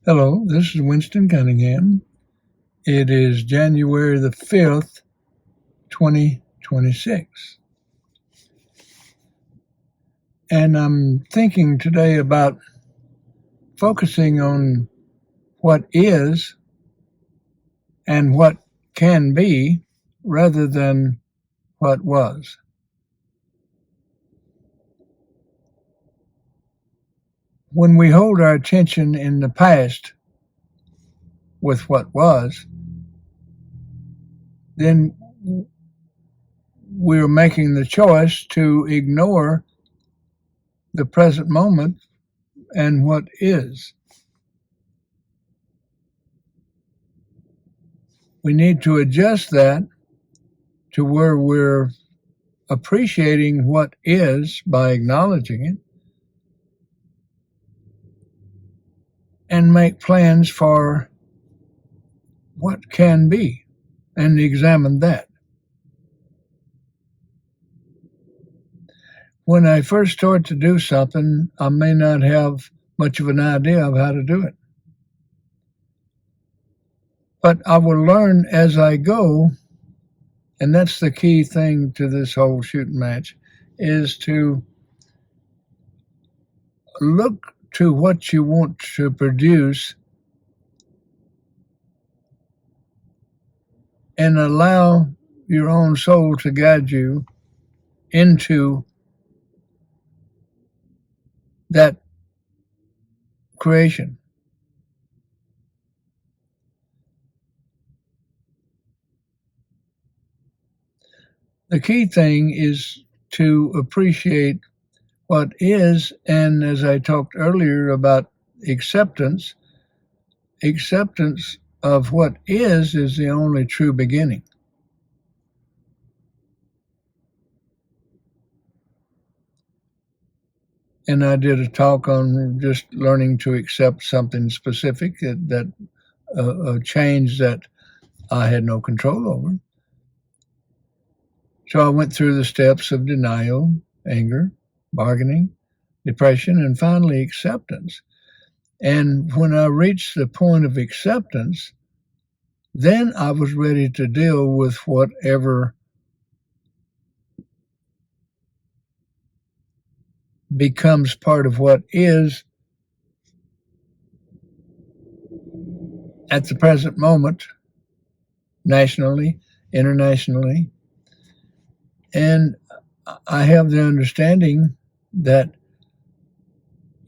Hello, this is Winston Cunningham. It is January the 5th, 2026. And I'm thinking today about focusing on what is and what can be rather than what was. When we hold our attention in the past with what was, then we're making the choice to ignore the present moment and what is. We need to adjust that to where we're appreciating what is by acknowledging it and make plans for what can be and examine that. When I first start to do something, I may not have much of an idea of how to do it. But I will learn as I go, and that's the key thing to this whole shooting match, is to look to what you want to produce and allow your own soul to guide you into that creation. The key thing is to appreciate what is, and as I talked earlier about acceptance of what is the only true beginning. And I did a talk on just learning to accept something specific, that a change that I had no control over. So I went through the steps of denial, anger, bargaining, depression, and finally acceptance. And when I reached the point of acceptance, then I was ready to deal with whatever becomes part of what is at the present moment, nationally, internationally. And I have the understanding that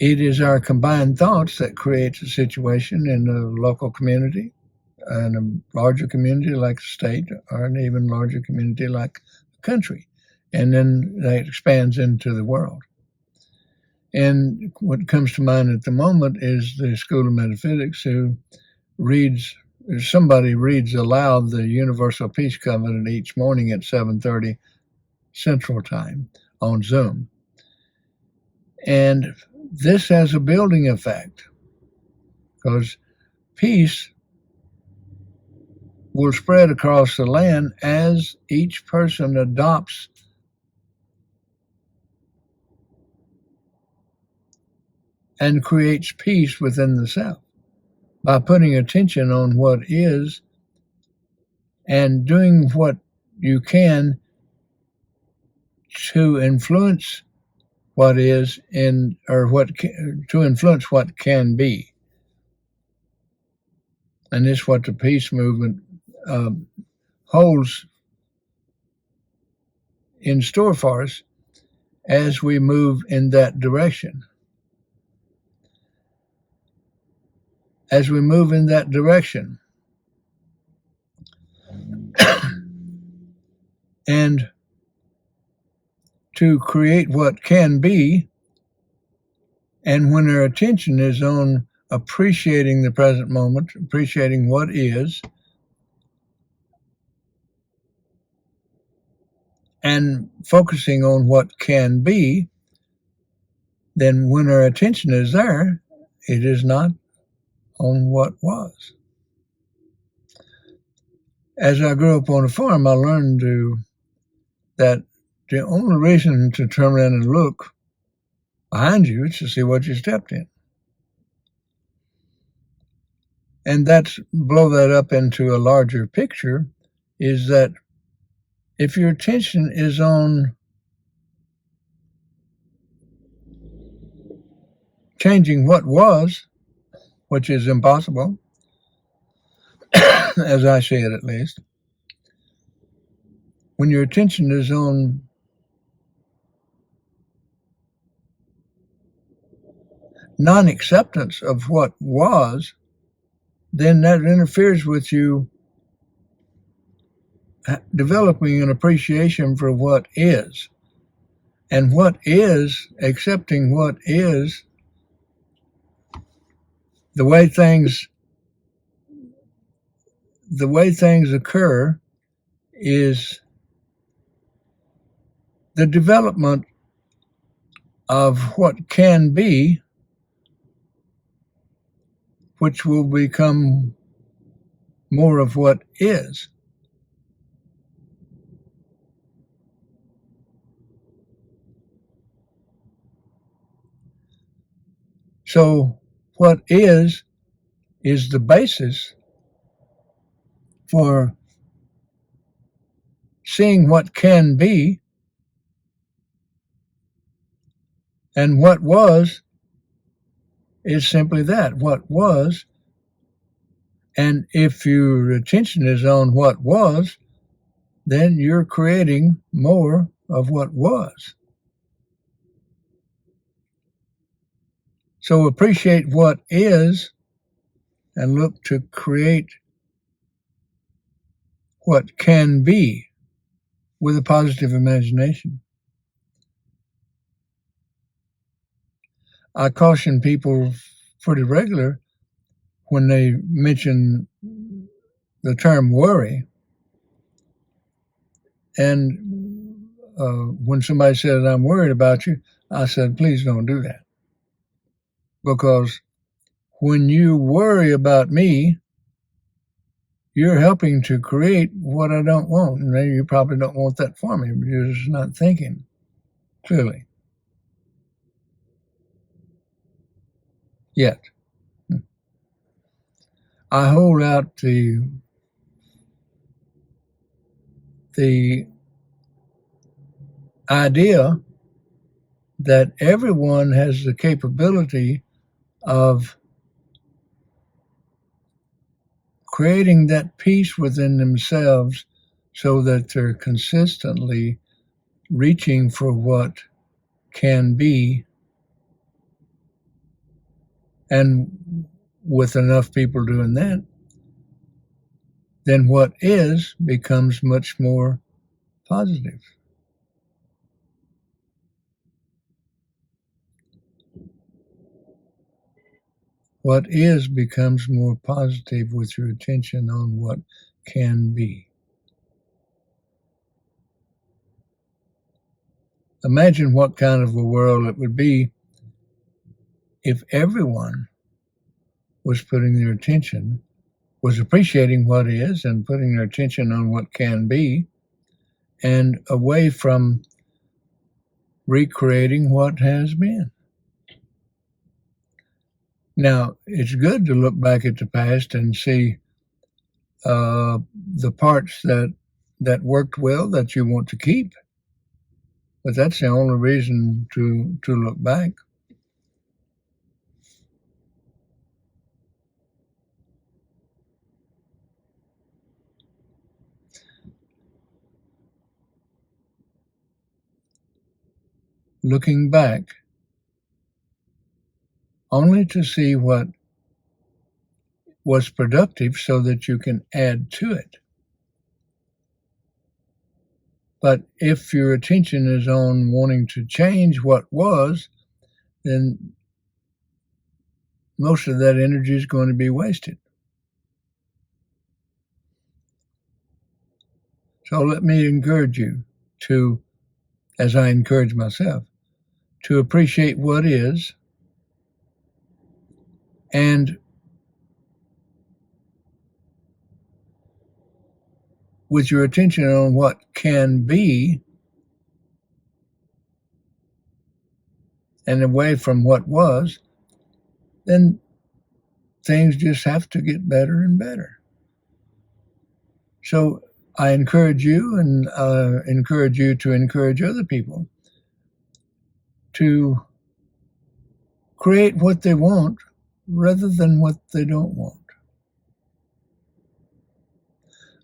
it is our combined thoughts that creates a situation in a local community, and a larger community like the state, or an even larger community like the country. And then that expands into the world. And what comes to mind at the moment is the School of Metaphysics, who somebody reads aloud the Universal Peace Covenant each morning at 7:30 Central Time on Zoom. And this has a building effect, because peace will spread across the land as each person adopts and creates peace within the self by putting attention on what is and doing what you can to influence what is to influence what can be. And this is what the peace movement holds in store for us as we move in that direction. As we move in that direction. And to create what can be, and when our attention is on appreciating the present moment, appreciating what is, and focusing on what can be, then when our attention is there, it is not on what was. As I grew up on a farm, I learned that the only reason to turn around and look behind you is to see what you stepped in. And that's blow that up into a larger picture, is that if your attention is on changing what was, which is impossible, as I see it at least, when your attention is on non-acceptance of what was, then that interferes with you developing an appreciation for what is. And what is, accepting what is, the way things occur is the development of what can be, which will become more of what is. So what is the basis for seeing what can be, and what was is simply that, what was. And if your attention is on what was, then you're creating more of what was. So appreciate what is and look to create what can be with a positive imagination. I caution people pretty regular when they mention the term worry. And when somebody says, I'm worried about you, I said, please don't do that. Because when you worry about me, you're helping to create what I don't want. And maybe you probably don't want that for me, but you're just not thinking clearly yet. I hold out the idea that everyone has the capability of creating that peace within themselves so that they're consistently reaching for what can be. And with enough people doing that, then what is becomes much more positive. What is becomes more positive with your attention on what can be. Imagine what kind of a world it would be if everyone was putting their attention, was appreciating what is and putting their attention on what can be, and away from recreating what has been. Now, it's good to look back at the past and see the parts that worked well that you want to keep. But that's the only reason to look back. Looking back only to see what was productive so that you can add to it. But if your attention is on wanting to change what was, then most of that energy is going to be wasted. So let me encourage you to, as I encourage myself, to appreciate what is, and with your attention on what can be and away from what was, then things just have to get better and better. So I encourage you and encourage you to encourage other people to create what they want rather than what they don't want.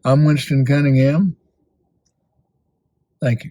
I'm Winston Cunningham. Thank you.